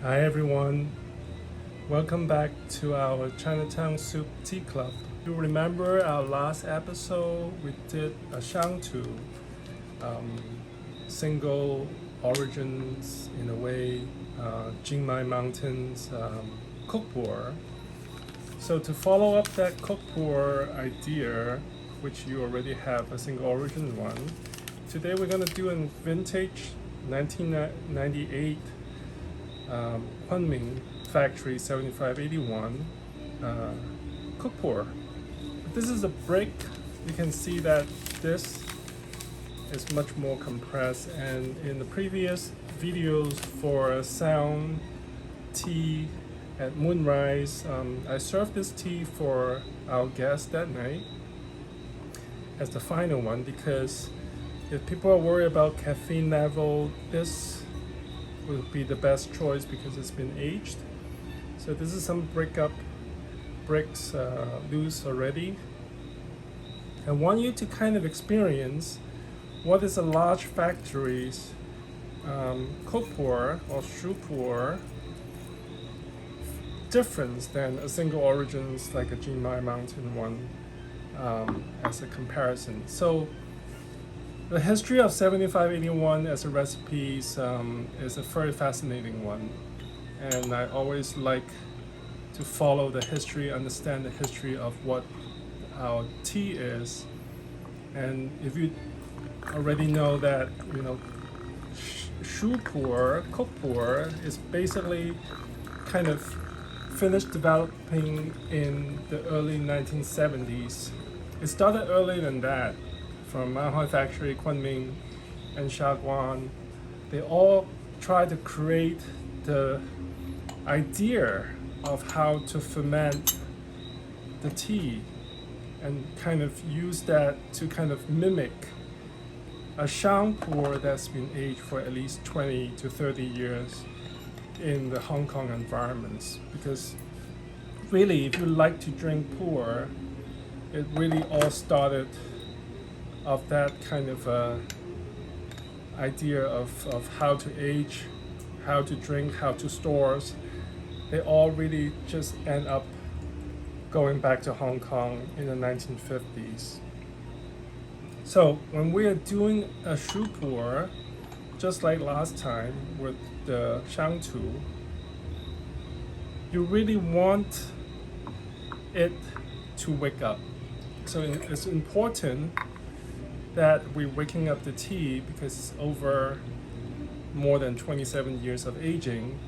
Hi everyone, welcome back to our Chinatown Soup Tea Club. You remember our last episode, we did a Shangtu, single origins in a way, Jingmai Mountain's Shou Puerh. So to follow up that Shou Puerh idea, which you already have a single origin one, today we're going to do a vintage 1998 Kunming factory 7581 Shou Puerh. This is a brick. You can see that this is much more compressed, and in the previous videos for sound tea at moonrise, I served this tea for our guests that night as the final one, because if people are worried about caffeine level, this will be the best choice because it's been aged. So this is some bricks loose already. I want you to kind of experience what is a large factory's Shou Puerh or Shou Puerh difference than a single origins like a Jingmai Mountain one, as a comparison. So the history of 7581 as a recipe is a very fascinating one, and I always like to follow the history, understand the history of what our tea is. And if you already know that, Shou Puerh, Shou Puerh is basically kind of finished developing in the early 1970s. It started earlier than that. From Maroon factory, Kunming, and Shaguan, they all try to create the idea of how to ferment the tea and kind of use that to kind of mimic a Shou Puerh that's been aged for at least 20 to 30 years in the Hong Kong environments. Because really, if you like to drink puer, it really all started of that kind of idea of how to age, how to drink, how to store. They all really just end up going back to Hong Kong in the 1950s. So when we are doing a Shou Puerh, just like last time with the Shangtu, you really want it to wake up. So it's important that we're waking up the tea because it's over more than 27 years of aging.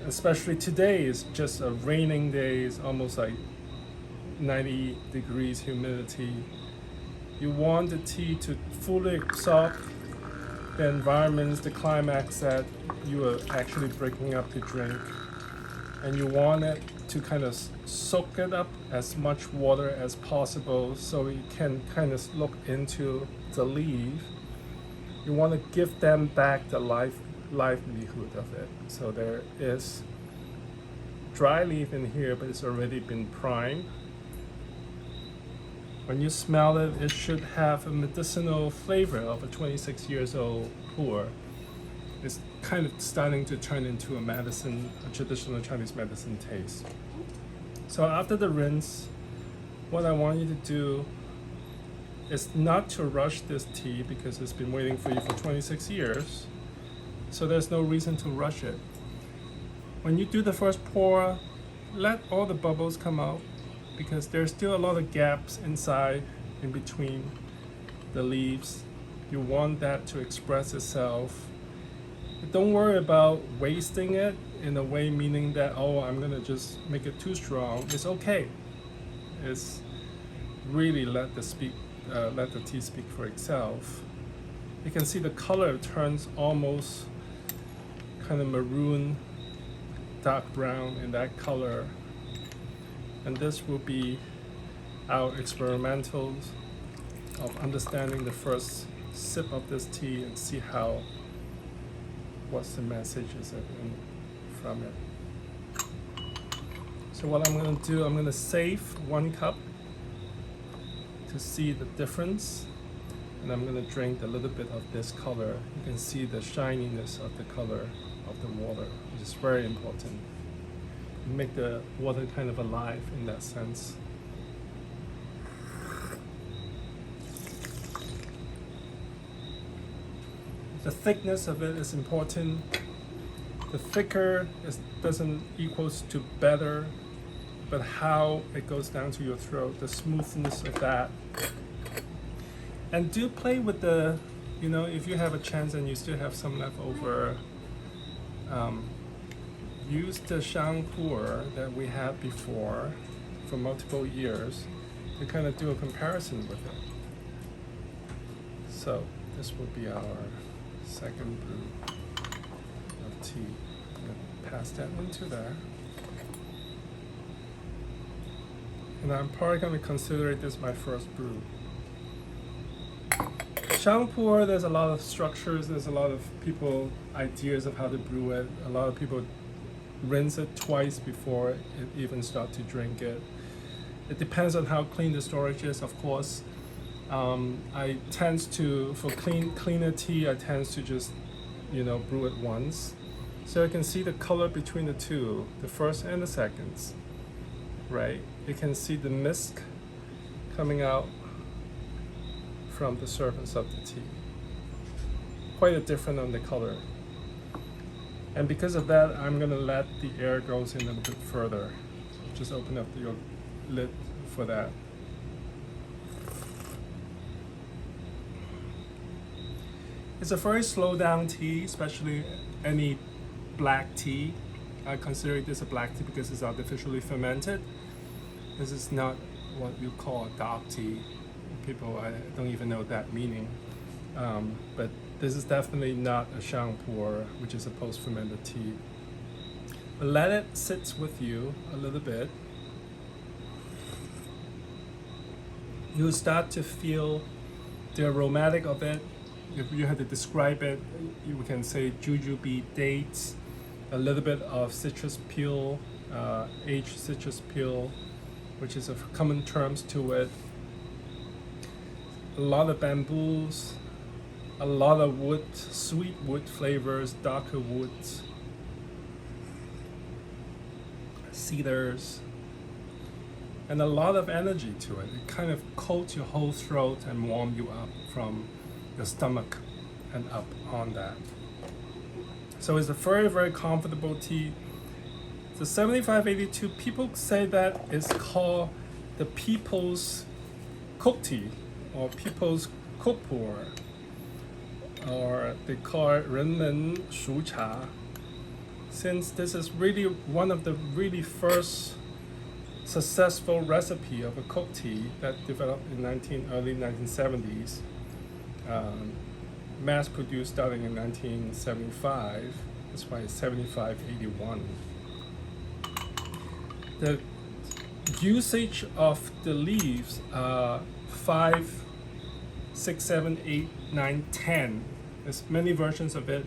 Especially today is just a raining day, it's almost like 90 degrees humidity. You want the tea to fully absorb the environments, the climax that you are actually breaking up to drink. And you want it to kind of soak it up as much water as possible so you can kind of look into the leaf. You want to give them back the livelihood of it. So there is dry leaf in here, but it's already been primed. When you smell it, it should have a medicinal flavor of a 26 years old puer. It's kind of starting to turn into a medicine, a traditional Chinese medicine taste. So after the rinse, what I want you to do is not to rush this tea because it's been waiting for you for 26 years. So there's no reason to rush it. When you do the first pour, let all the bubbles come out because there's still a lot of gaps inside, in between the leaves. You want that to express itself. Don't worry about wasting it in a way, meaning that, oh, I'm gonna just make it too strong. It's okay. It's really let the tea speak for itself. You can see the color turns almost kind of maroon, dark brown in that color. And this will be our experimentals of understanding the first sip of this tea and see what's the message is from it. So what I'm going to do, I'm going to save 1 cup to see the difference, and I'm going to drink a little bit of this color. You can see the shininess of the color of the water, which is very important. Make the water kind of alive in that sense. The thickness of it is important. The thicker doesn't equals to better, but how it goes down to your throat, the smoothness of that. And do play with the, if you have a chance and you still have some left over, use the Shou Puerh that we had before for multiple years to kind of do a comparison with it. So this will be our second brew of tea. I'm gonna pass that into there. And I'm probably going to consider this my first brew. Shou Puerh, there's a lot of structures, there's a lot of ideas of how to brew it. A lot of people rinse it twice before it even start to drink it. It depends on how clean the storage is, of course. I tend to, for cleaner tea, I tend to just, brew it once. So you can see the color between the two, the first and the seconds, right? You can see the mist coming out from the surface of the tea. Quite a different on the color. And because of that, I'm gonna let the air goes in a little bit further. Just open up your lid for that. It's a very slow down tea, especially any black tea. I consider this a black tea because it's artificially fermented. This is not what you call a dark tea. People, I don't even know that meaning. But this is definitely not a Shou Puerh, which is a post-fermented tea. But let it sit with you a little bit. You'll start to feel the aromatic of it. If you had to describe it, you can say jujube dates, a little bit of citrus peel, aged citrus peel, which is a common terms to it. A lot of bamboos, a lot of wood, sweet wood flavors, darker woods, cedars, and a lot of energy to it. It kind of coats your whole throat and warm you up from your stomach and up on that. So it's a very, very comfortable tea. The 7582, people say that it's called the people's cook tea or people's Shou Puerh, or they call it reminiscent Shu Cha, since this is really one of the really first successful recipe of a cook tea that developed in early 1970s, mass produced starting in 1975. That's why it's 7581. The usage of the leaves are 5, 6, 7, 8, 9, 10. There's many versions of it.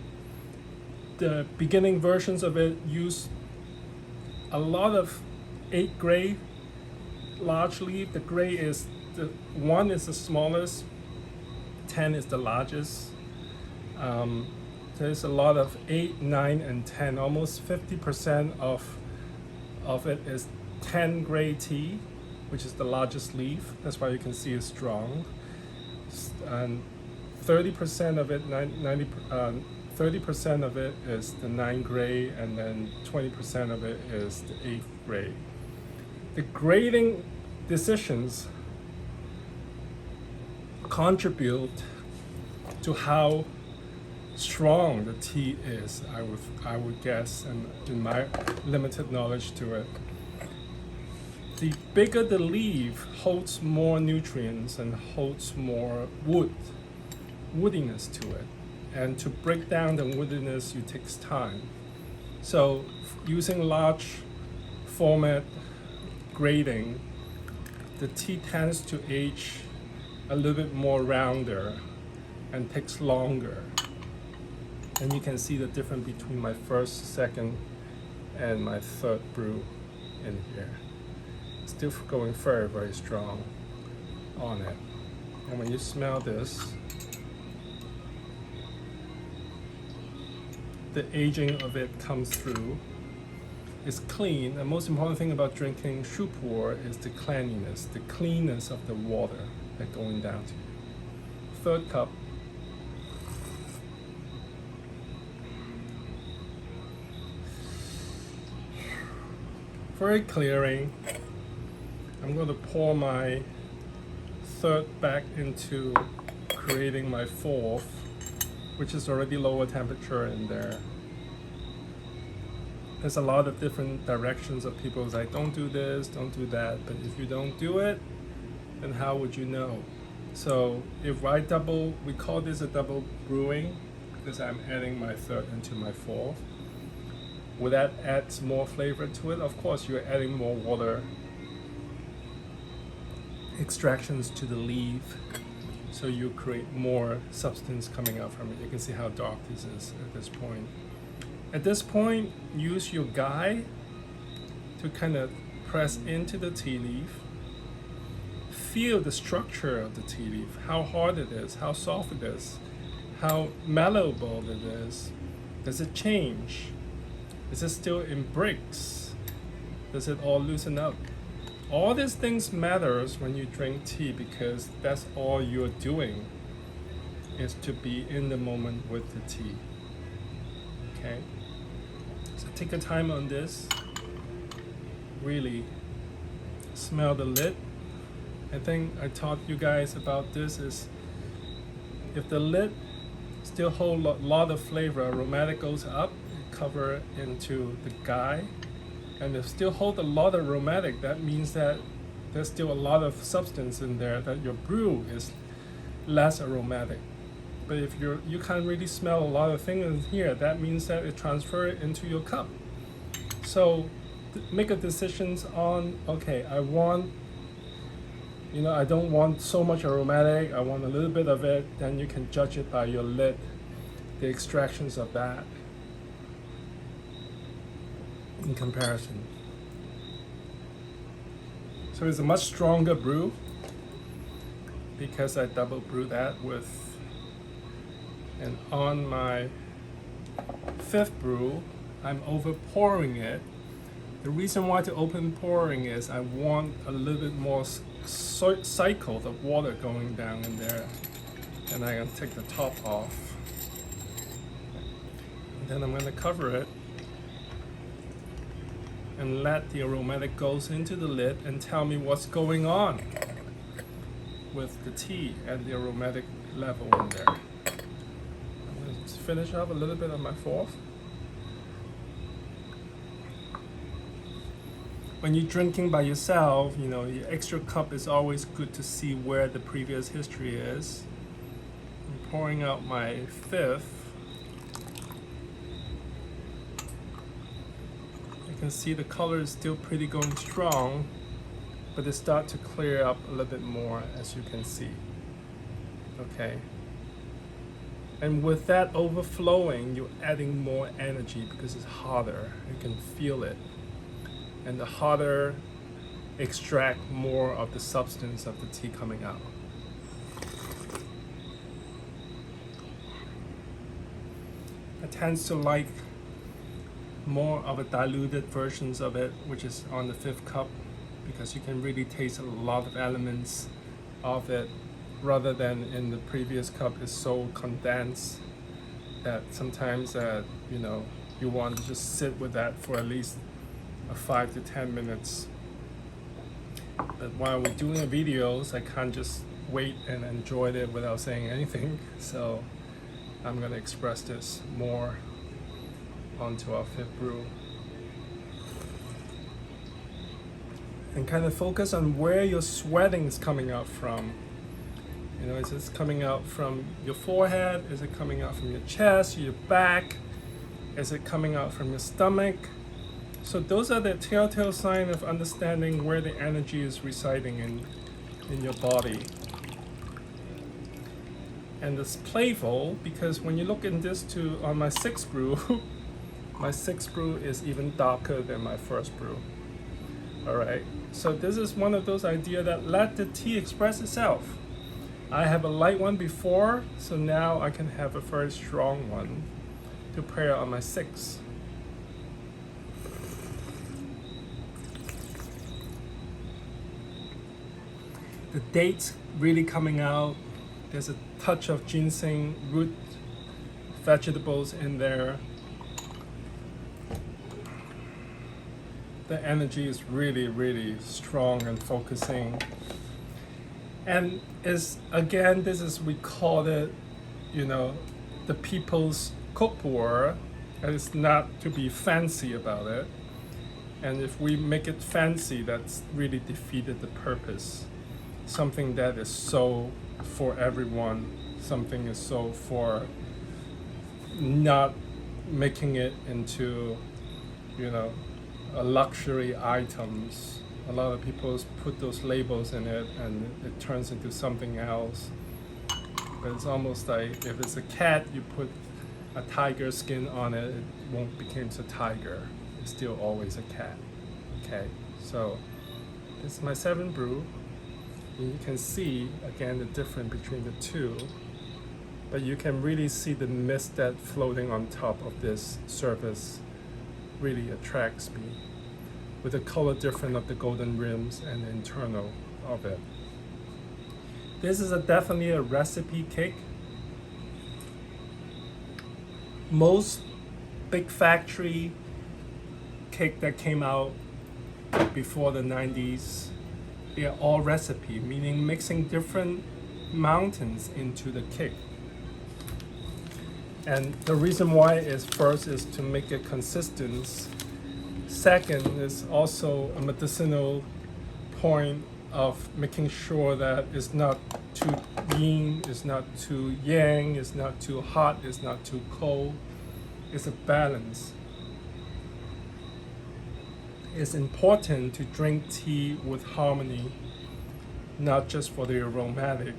The beginning versions of it use a lot of 8 gray, large leaf. The gray is the 1 is the smallest, 10 is the largest. There's a lot of 8, 9, and 10. Almost 50% of it is 10 gray tea, which is the largest leaf. That's why you can see it's strong. And 30% of it, 30% of it is the 9 gray, and then 20% of it is the 8 gray. The grading decisions contribute to how strong the tea is, I would guess, and in my limited knowledge to it. The bigger the leaf holds more nutrients and holds more woodiness to it. And to break down the woodiness, it takes time. So using large format grading, the tea tends to age a little bit more rounder and takes longer. And you can see the difference between my first, second, and my third brew in here. Still going very, very strong on it. And when you smell this, the aging of it comes through. It's clean. The most important thing about drinking Shou Puerh is the cleanliness, the cleanness of the water that's going down to you. Third cup. Very clearing. I'm going to pour my third back into creating my fourth, which is already lower temperature in there. There's a lot of different directions of people say, don't do this, don't do that. But if you don't do it, then how would you know? So if I double, we call this a double brewing because I'm adding my third into my fourth. Would that add more flavor to it? Of course, you're adding more water extractions to the leaf, so you create more substance coming out from it. You can see how dark this is at this point. At this point, use your guide to kind of press into the tea leaf. Feel the structure of the tea leaf, how hard it is, how soft it is, how malleable it is. Does it change? Is it still in bricks? Does it all loosen up? All these things matters when you drink tea because that's all you're doing is to be in the moment with the tea. Okay? So take your time on this. Really smell the lid. I think I taught you guys about this is if the lid still hold a lot of flavor, aromatic goes up, cover into the guy, and if still hold a lot of aromatic, that means that there's still a lot of substance in there, that your brew is less aromatic. But if you can't really smell a lot of things in here, that means that it transfers into your cup. So make a decision on, okay, I want, I don't want so much aromatic, I want a little bit of it, then you can judge it by your lid, the extractions of that in comparison. So it's a much stronger brew because I double brew that with, and on my fifth brew, I'm over pouring it. The reason why to open pouring is I want a little bit more cycle of water going down in there. And I'm gonna take the top off. And then I'm gonna cover it and let the aromatic goes into the lid and tell me what's going on with the tea and the aromatic level in there. I'm going to finish up a little bit of my fourth. When you're drinking by yourself, your extra cup is always good to see where the previous history is. I'm pouring out my fifth. You can see the color is still pretty going strong, but it starts to clear up a little bit more, as you can see. Okay. And with that overflowing, you're adding more energy because it's hotter. You can feel it. And the hotter extract more of the substance of the tea coming out. I tend to like more of a diluted versions of it, which is on the fifth cup, because you can really taste a lot of elements of it, rather than in the previous cup is so condensed that sometimes you want to just sit with that for at least 5 to 10 minutes. But while we're doing the videos, I can't just wait and enjoy it without saying anything. So I'm gonna express this more onto our fifth brew. And kind of focus on where your sweating is coming out from. Is this coming out from your forehead? Is it coming out from your chest, your back? Is it coming out from your stomach? So those are the telltale signs of understanding where the energy is residing in your body. And it's playful because when you look in this on my sixth brew, my sixth brew is even darker than my first brew. All right, so this is one of those ideas that let the tea express itself. I have a light one before, so now I can have a very strong one. to pair on my 6. The dates really coming out. There's a touch of ginseng root vegetables in there. The energy is really, really strong and focusing. And is again, this is, we call it, the people's Shou Puerh, and it's not to be fancy about it. And if we make it fancy, that's really defeated the purpose. Something that is so for everyone, something is so for not making it into, a luxury items. A lot of people put those labels in it and it turns into something else. But it's almost like if it's a cat, you put a tiger skin on it, it won't become a tiger. It's still always a cat. Okay, so this is my 7th brew. And you can see again the difference between the two. But you can really see the mist that floating on top of this surface really attracts me, with the color difference of the golden rims and the internal of it. This is definitely a recipe cake. Most big factory cake that came out before the 90s, they are all recipe, meaning mixing different mountains into the cake. And the reason why is, first is to make it consistent. Second is also a medicinal point of making sure that it's not too yin, it's not too yang, it's not too hot, it's not too cold. It's a balance. It's important to drink tea with harmony, not just for the aromatic.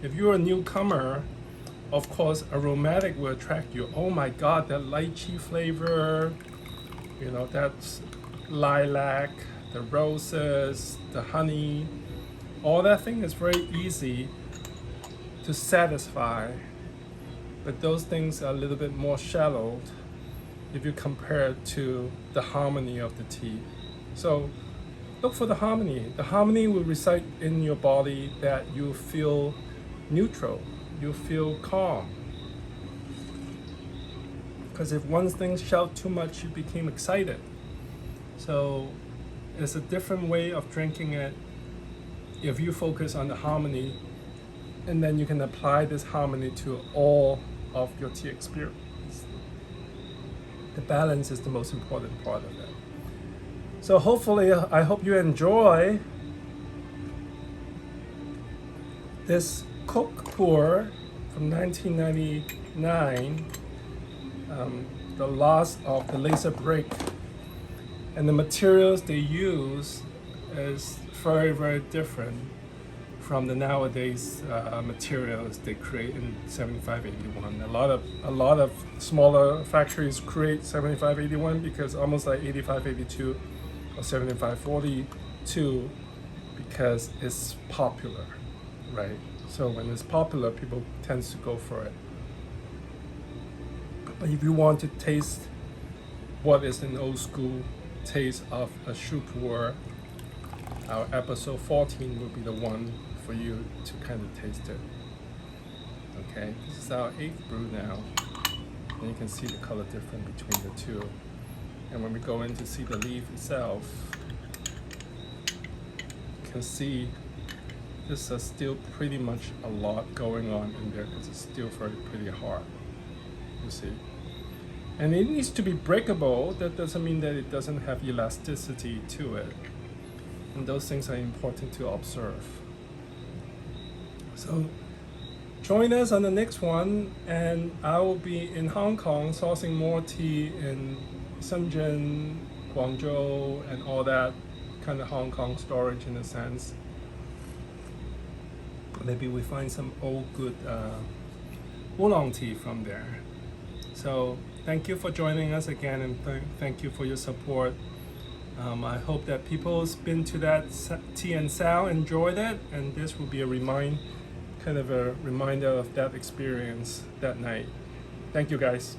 If you're a newcomer, of course, aromatic will attract you. Oh my God, that lychee flavor, that's lilac, the roses, the honey, all that thing is very easy to satisfy. But those things are a little bit more shallow if you compare it to the harmony of the tea. So look for the harmony. The harmony will reside in your body that you feel neutral, you feel calm. Because if one thing shout too much, you become excited. So it's a different way of drinking it if you focus on the harmony, and then you can apply this harmony to all of your tea experience. The balance is the most important part of it. So hopefully, I hope you enjoy this Shou Puerh from 1999, the loss of the laser break. And the materials they use is very, very different from the nowadays materials they create in 7581. A lot of smaller factories create 7581 because almost like 8582 or 7542 because it's popular, right? So when it's popular, people tend to go for it. But if you want to taste what is an old school taste of a Shou Puerh, our episode 14 will be the one for you to kind of taste it. Okay, this is our 8th brew now, and you can see the color difference between the two. And when we go in to see the leaf itself, you can see this is still pretty much a lot going on in there because it's still pretty hard, you see. And it needs to be breakable. That doesn't mean that it doesn't have elasticity to it. And those things are important to observe. So join us on the next one, and I will be in Hong Kong sourcing more tea in Shenzhen, Guangzhou, and all that kind of Hong Kong storage in a sense. Maybe we find some old good oolong tea from there. So thank you for joining us again, and thank you for your support. I hope that people's been to that tea and sound, enjoyed it, and this will be a reminder of that experience that night. Thank you guys.